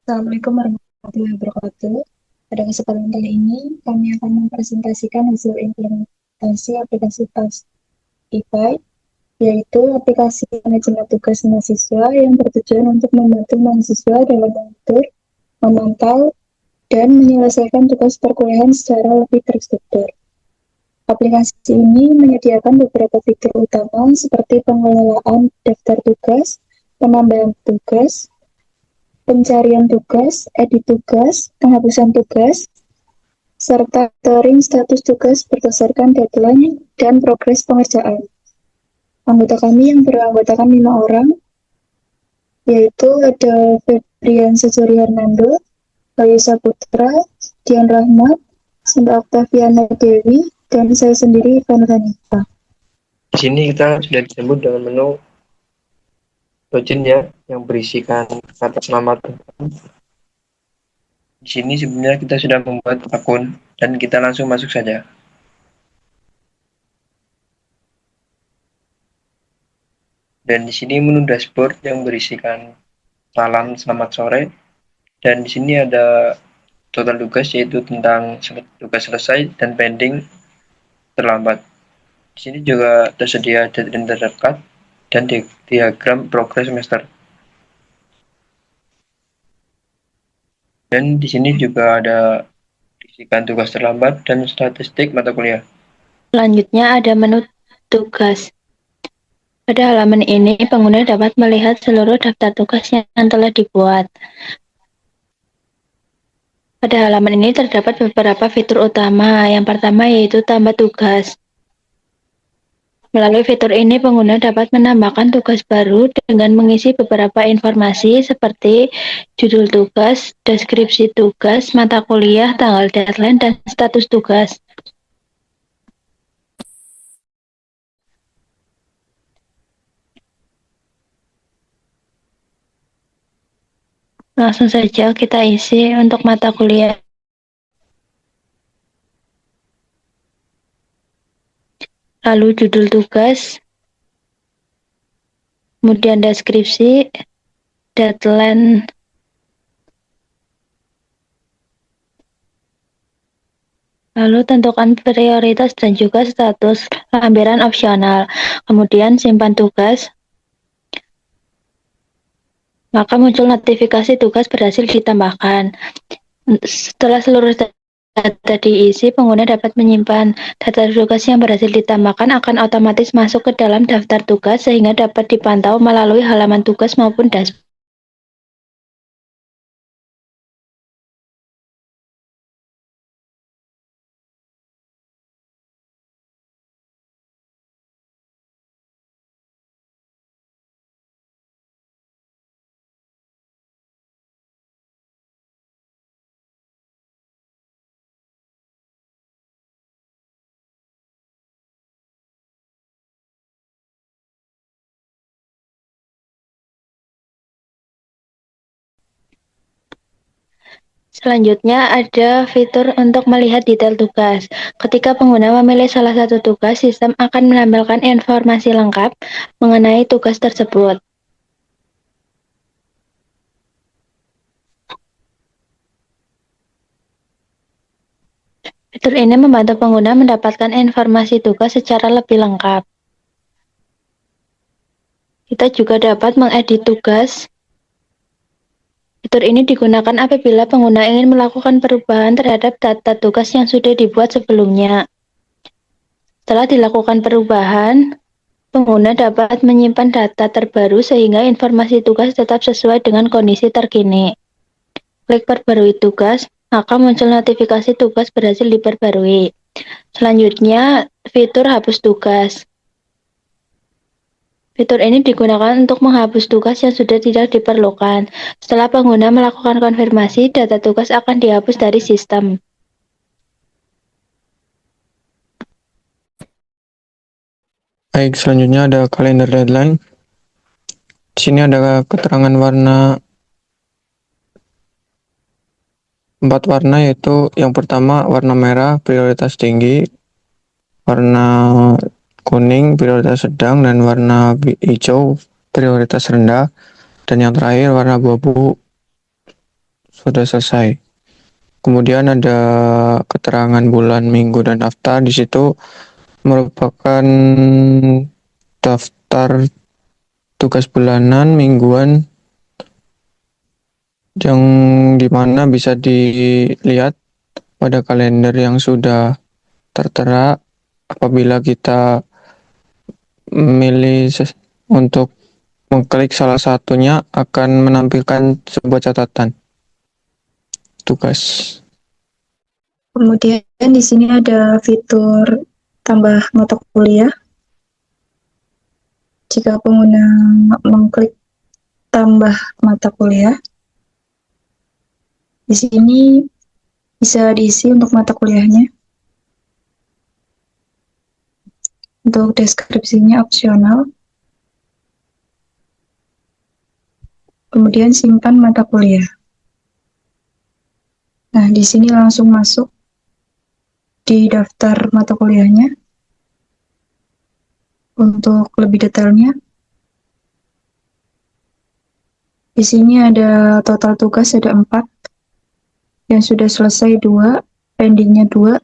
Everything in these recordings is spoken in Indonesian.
Assalamualaikum warahmatullahi wabarakatuh. Pada kesempatan kali ini, kami akan mempresentasikan hasil implementasi aplikasi Taskify, yaitu aplikasi manajemen tugas mahasiswa yang bertujuan untuk membantu mahasiswa dalam mengatur, memantau, dan menyelesaikan tugas perkuliahan secara lebih terstruktur. Aplikasi ini menyediakan beberapa fitur utama seperti pengelolaan daftar tugas, penambahan tugas, pencarian tugas, edit tugas, penghapusan tugas, serta monitoring status tugas berdasarkan deadline dan progres pengerjaan. Anggota kami yang beranggotakan 5 orang, yaitu ada Febrian Sejori Hernando, Bayu Saputra, Dian Rahmat, Sandra Oktaviana Dewi, dan saya sendiri, Ivan Hanifah. Di sini kita sudah disebut dengan menu login ya, yang berisikan kata selamat. Di sini sebenarnya kita sudah membuat akun dan kita langsung masuk saja. Dan di sini menu dashboard yang berisikan salam selamat sore. Dan di sini ada total tugas, yaitu tentang tugas selesai dan pending terlambat. Di sini juga tersedia deadline terdekat dan diagram progres semester. Dan di sini juga ada berisikan tugas terlambat dan statistik mata kuliah. Selanjutnya ada menu tugas. Pada halaman ini, pengguna dapat melihat seluruh daftar tugas yang telah dibuat. Pada halaman ini terdapat beberapa fitur utama. Yang pertama yaitu tambah tugas. Melalui fitur ini, pengguna dapat menambahkan tugas baru dengan mengisi beberapa informasi seperti judul tugas, deskripsi tugas, mata kuliah, tanggal deadline, dan status tugas. Langsung saja kita isi untuk mata kuliah. Lalu judul tugas, kemudian deskripsi, deadline, lalu tentukan prioritas dan juga status lampiran opsional. Kemudian simpan tugas, maka muncul notifikasi tugas berhasil ditambahkan. Setelah seluruh data diisi, pengguna dapat menyimpan data tugas yang berhasil ditambahkan akan otomatis masuk ke dalam daftar tugas sehingga dapat dipantau melalui halaman tugas maupun dashboard. Selanjutnya ada fitur untuk melihat detail tugas. Ketika pengguna memilih salah satu tugas, sistem akan menampilkan informasi lengkap mengenai tugas tersebut. Fitur ini membantu pengguna mendapatkan informasi tugas secara lebih lengkap. Kita juga dapat mengedit tugas. Fitur ini digunakan apabila pengguna ingin melakukan perubahan terhadap data tugas yang sudah dibuat sebelumnya. Setelah dilakukan perubahan, pengguna dapat menyimpan data terbaru sehingga informasi tugas tetap sesuai dengan kondisi terkini. Klik perbarui tugas, maka muncul notifikasi tugas berhasil diperbarui. Selanjutnya, fitur hapus tugas. Fitur ini digunakan untuk menghapus tugas yang sudah tidak diperlukan. Setelah pengguna melakukan konfirmasi, data tugas akan dihapus dari sistem. Baik, selanjutnya ada kalender deadline. Di sini ada keterangan warna 4 warna, yaitu yang pertama warna merah prioritas tinggi, warna kuning prioritas sedang, dan warna hijau prioritas rendah, dan yang terakhir warna abu-abu sudah selesai. Kemudian ada keterangan bulan, minggu, dan daftar. Di situ merupakan daftar tugas bulanan, mingguan, yang dimana bisa dilihat pada kalender yang sudah tertera. Apabila kita memilih untuk mengklik salah satunya, akan menampilkan sebuah catatan tugas. Kemudian di sini ada fitur tambah mata kuliah. Jika pengguna mengklik tambah mata kuliah, di sini bisa diisi untuk mata kuliahnya. Untuk deskripsinya opsional. Kemudian simpan mata kuliah. Nah, di sini langsung masuk di daftar mata kuliahnya. Untuk lebih detailnya, di sini ada total tugas ada 4, yang sudah selesai 2, pendingnya 2.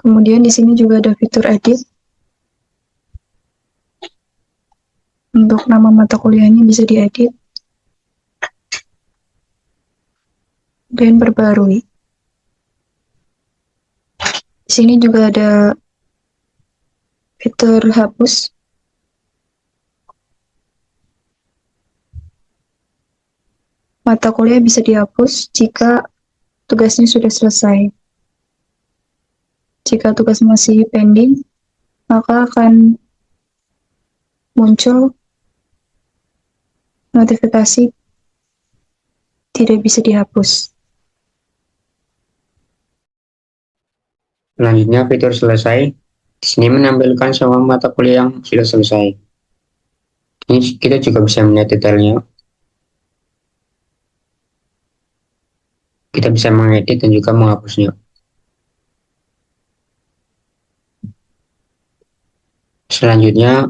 Kemudian di sini juga ada fitur edit. Untuk nama mata kuliahnya bisa diedit dan perbarui. Di sini juga ada fitur hapus. Mata kuliah bisa dihapus jika tugasnya sudah selesai. Jika tugas masih pending, maka akan muncul notifikasi tidak bisa dihapus. Selanjutnya fitur selesai. Di sini menampilkan semua mata kuliah yang sudah selesai. Ini kita juga bisa melihat detailnya. Kita bisa mengedit dan juga menghapusnya. Selanjutnya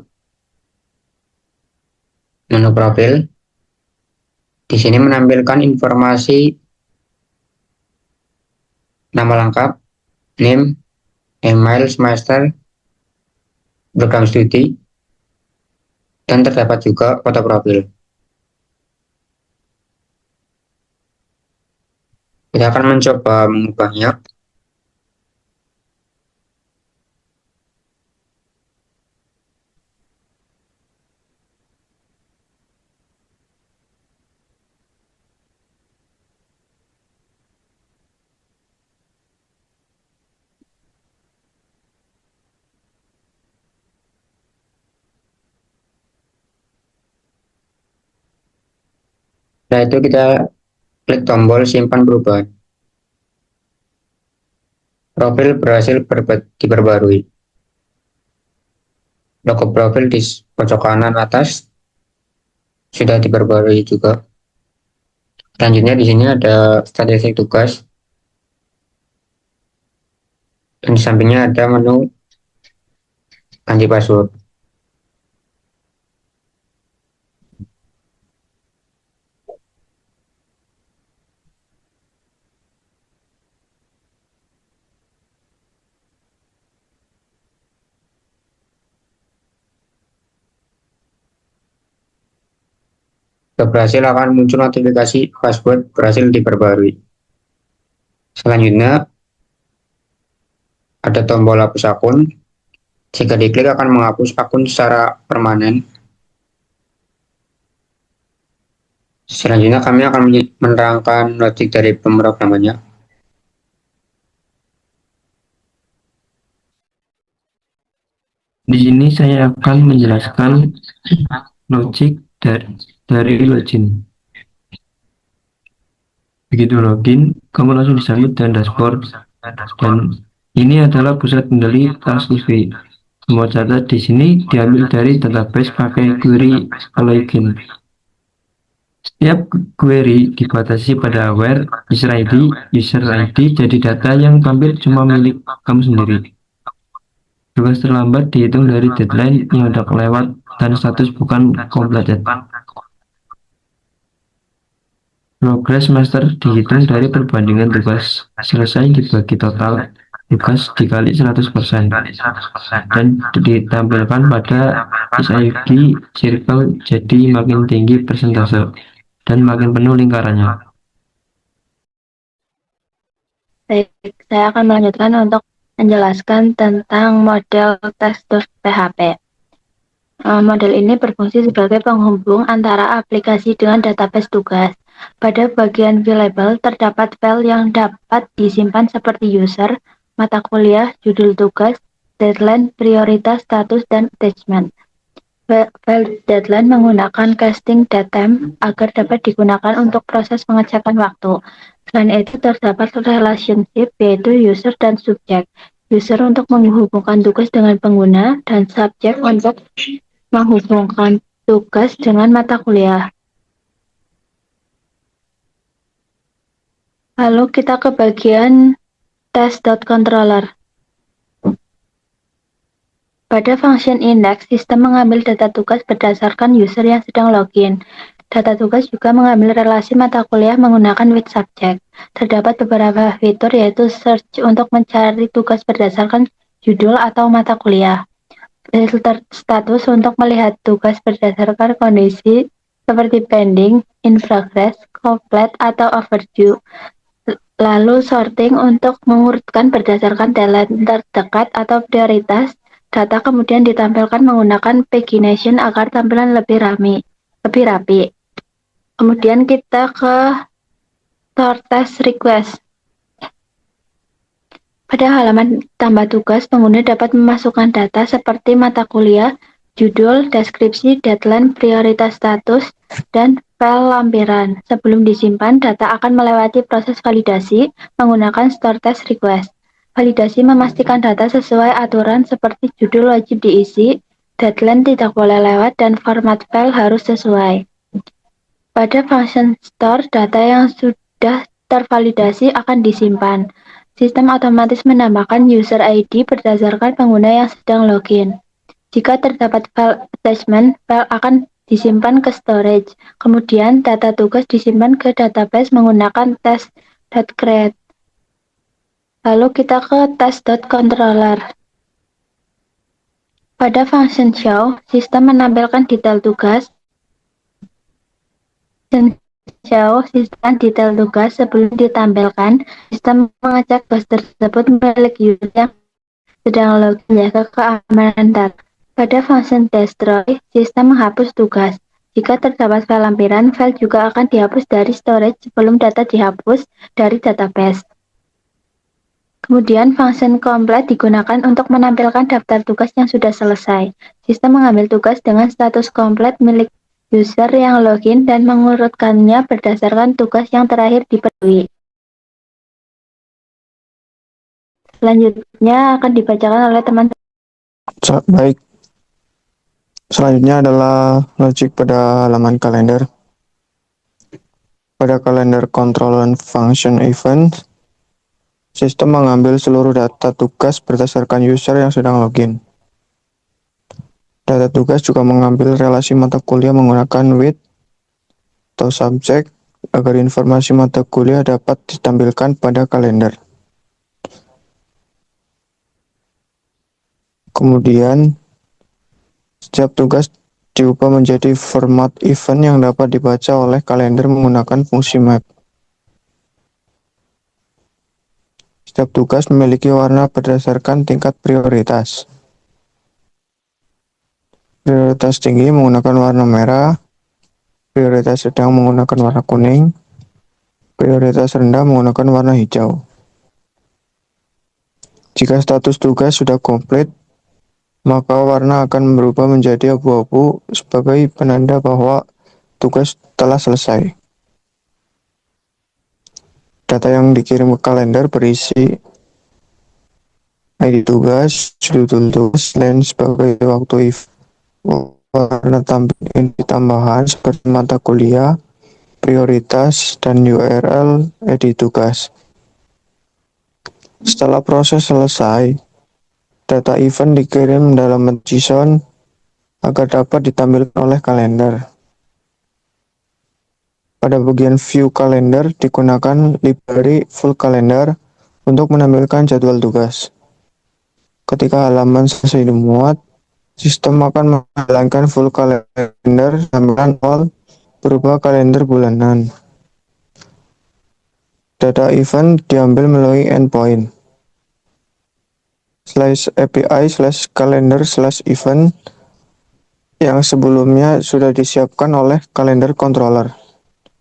menu profil. Di sini menampilkan informasi nama lengkap, name, email, semester, program studi, dan terdapat juga foto profil. Kita akan mencoba mengubahnya. Setelah itu kita klik tombol simpan perubahan. Profil berhasil diperbarui. Logo profil di pojok kanan atas sudah diperbarui juga. Selanjutnya di sini ada statistik tugas. Dan di sampingnya ada menu ganti password. Jika berhasil akan muncul notifikasi password berhasil diperbarui. Selanjutnya ada tombol hapus akun. Jika diklik akan menghapus akun secara permanen. Selanjutnya kami akan menerangkan logik dari pemrogramannya. Di sini saya akan menjelaskan logik dari login. Begitu login, kamu langsung disambut dan dashboard. Dan ini adalah pusat kendali task IV. Semua data di sini diambil dari database pakai query login. Setiap query dibatasi pada where user ID jadi data yang tampil cuma milik kamu sendiri. Tugas terlambat dihitung dari deadline yang sudah kelewat dan status bukan completed. Progres master dihitung dari perbandingan tugas selesai dibagi total tugas dikali 100% dan ditampilkan pada SID circle, jadi makin tinggi persentase dan makin penuh lingkarannya. Baik, saya akan melanjutkan untuk menjelaskan tentang model test.php. Model ini berfungsi sebagai penghubung antara aplikasi dengan database tugas. Pada bagian viewable terdapat file yang dapat disimpan seperti user, mata kuliah, judul tugas, deadline, prioritas, status, dan attachment. File deadline menggunakan casting datetime agar dapat digunakan untuk proses pengecekan waktu. Selain itu terdapat relationship yaitu user dan subjek. User untuk menghubungkan tugas dengan pengguna dan subjek untuk menghubungkan tugas dengan mata kuliah. Lalu kita ke bagian test.controller. Pada function index, sistem mengambil data tugas berdasarkan user yang sedang login. Data tugas juga mengambil relasi mata kuliah menggunakan with subject. Terdapat beberapa fitur yaitu search untuk mencari tugas berdasarkan judul atau mata kuliah. Filter status untuk melihat tugas berdasarkan kondisi seperti pending, in progress, complete, atau overdue. Lalu sorting untuk mengurutkan berdasarkan deadline terdekat atau prioritas. Data kemudian ditampilkan menggunakan pagination agar tampilan lebih rapi. Kemudian kita ke store test request. Pada halaman tambah tugas, pengguna dapat memasukkan data seperti mata kuliah, judul, deskripsi, deadline, prioritas status, dan file lampiran. Sebelum disimpan, data akan melewati proses validasi menggunakan store test request. Validasi memastikan data sesuai aturan seperti judul wajib diisi, deadline tidak boleh lewat, dan format file harus sesuai. Pada function store, data yang sudah tervalidasi akan disimpan. Sistem otomatis menambahkan user ID berdasarkan pengguna yang sedang login. Jika terdapat file attachment, file akan disimpan ke storage. Kemudian data tugas disimpan ke database menggunakan test.create. Lalu kita ke test.controller. Pada function show, sistem menampilkan detail tugas. Show sistem detail tugas sebelum ditampilkan, sistem mengecek tugas tersebut milik user yang sedang login menjaga keamanan data. Pada function destroy, sistem menghapus tugas. Jika terdapat file lampiran, file juga akan dihapus dari storage sebelum data dihapus dari database. Kemudian function complete digunakan untuk menampilkan daftar tugas yang sudah selesai. Sistem mengambil tugas dengan status komplit milik user yang login dan mengurutkannya berdasarkan tugas yang terakhir dipenuhi. Selanjutnya akan dibacakan oleh teman-teman. Baik. Selanjutnya adalah logic pada halaman kalender. Pada kalender control and function event, sistem mengambil seluruh data tugas berdasarkan user yang sedang login. Data tugas juga mengambil relasi mata kuliah menggunakan with atau subject agar informasi mata kuliah dapat ditampilkan pada kalender. Kemudian, setiap tugas diubah menjadi format event yang dapat dibaca oleh kalender menggunakan fungsi map. Setiap tugas memiliki warna berdasarkan tingkat prioritas. Prioritas tinggi menggunakan warna merah, prioritas sedang menggunakan warna kuning, prioritas rendah menggunakan warna hijau. Jika status tugas sudah komplit, maka warna akan berubah menjadi abu-abu sebagai penanda bahwa tugas telah selesai. Data yang dikirim ke kalender berisi ID tugas, judul tugas, lain sebagai waktu warna tampil tambahan seperti mata kuliah, prioritas, dan URL edit tugas. Setelah proses selesai, Data event dikirim dalam JSON agar dapat ditampilkan oleh kalender. Pada bagian view kalender digunakan library full calendar untuk menampilkan jadwal tugas. Ketika halaman selesai dimuat, sistem akan menjalankan full calendar tampilan all berupa kalender bulanan. Data event diambil melalui endpoint /API/calendar/event yang sebelumnya sudah disiapkan oleh kalender controller.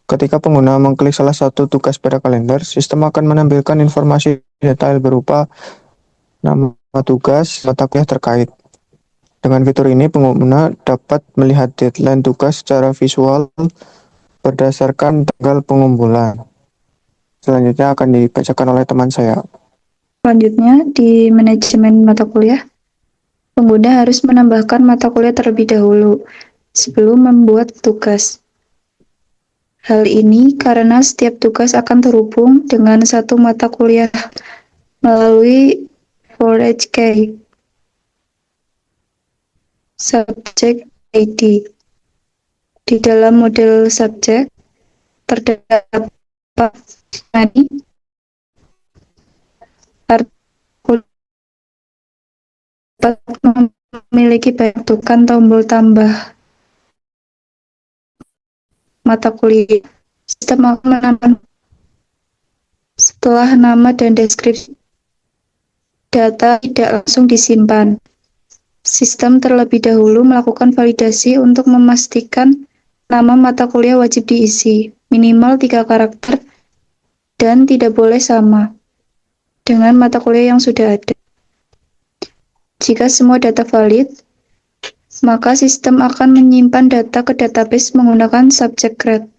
Ketika pengguna mengklik salah satu tugas pada kalender, sistem akan menampilkan informasi detail berupa nama tugas, mata kuliah terkait. Dengan fitur ini, pengguna dapat melihat deadline tugas secara visual berdasarkan tanggal pengumpulan. Selanjutnya akan dibacakan oleh teman saya. Selanjutnya, di manajemen mata kuliah, pengguna harus menambahkan mata kuliah terlebih dahulu sebelum membuat tugas. Hal ini karena setiap tugas akan terhubung dengan satu mata kuliah melalui ForHK Subject ID. Di dalam model subjek terdapat memiliki bentukan tombol tambah mata kuliah. Sistem akan menambah setelah nama dan deskripsi data tidak langsung disimpan. Sistem terlebih dahulu melakukan validasi untuk memastikan nama mata kuliah wajib diisi, minimal 3 karakter, dan tidak boleh sama dengan mata kuliah yang sudah ada. Jika semua data valid, maka sistem akan menyimpan data ke database menggunakan subject grade.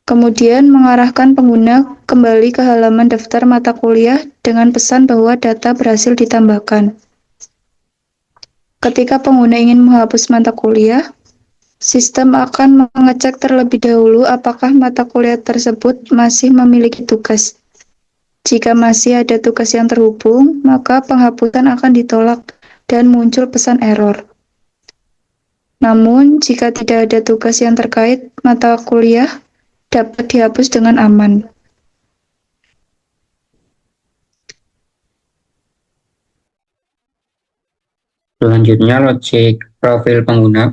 Kemudian mengarahkan pengguna kembali ke halaman daftar mata kuliah dengan pesan bahwa data berhasil ditambahkan. Ketika pengguna ingin menghapus mata kuliah, sistem akan mengecek terlebih dahulu apakah mata kuliah tersebut masih memiliki tugas. Jika masih ada tugas yang terhubung, maka penghapusan akan ditolak dan muncul pesan error. Namun, jika tidak ada tugas yang terkait mata kuliah, dapat dihapus dengan aman. Selanjutnya, logik profil pengguna.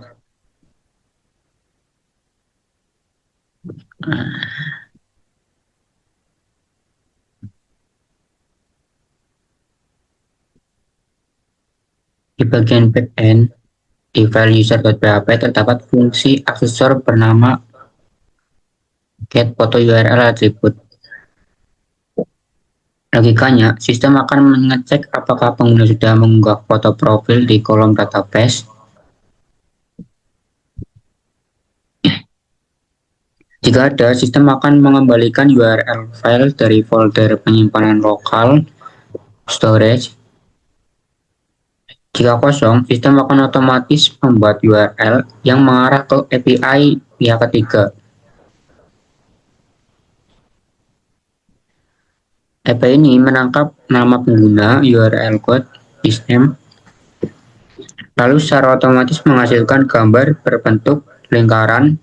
Di bagian backend, di file user.php terdapat fungsi aksesor bernama getPhotoURL attribute. Logikanya, sistem akan mengecek apakah pengguna sudah mengunggah foto profil di kolom database. Jika ada, sistem akan mengembalikan URL file dari folder penyimpanan lokal storage. Jika kosong, sistem akan otomatis membuat URL yang mengarah ke API pihak ketiga. API ini menangkap nama pengguna, URL code, isname, lalu secara otomatis menghasilkan gambar berbentuk lingkaran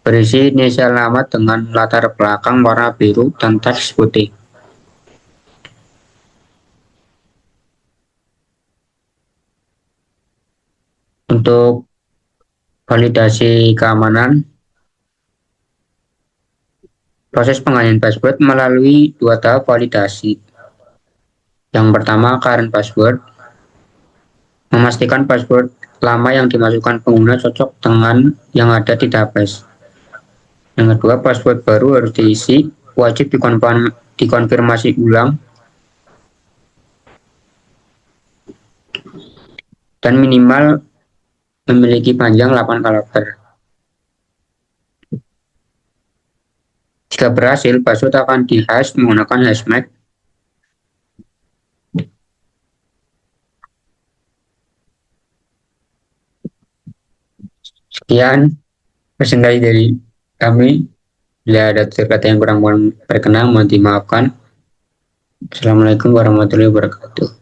berisi inisial nama dengan latar belakang warna biru dan teks putih. Untuk validasi keamanan, proses pengalihan password melalui 2 tahap validasi. Yang pertama, current password, memastikan password lama yang dimasukkan pengguna cocok dengan yang ada di database. Yang kedua, password baru harus diisi, wajib dikonfirmasi ulang, dan minimal memiliki panjang 8 karakter. Jika berhasil, password akan dihash menggunakan hashmark. Sekian presentasi dari kami. Bila ada kata yang kurang berkenan, mohon dimaafkan. Assalamualaikum warahmatullahi wabarakatuh.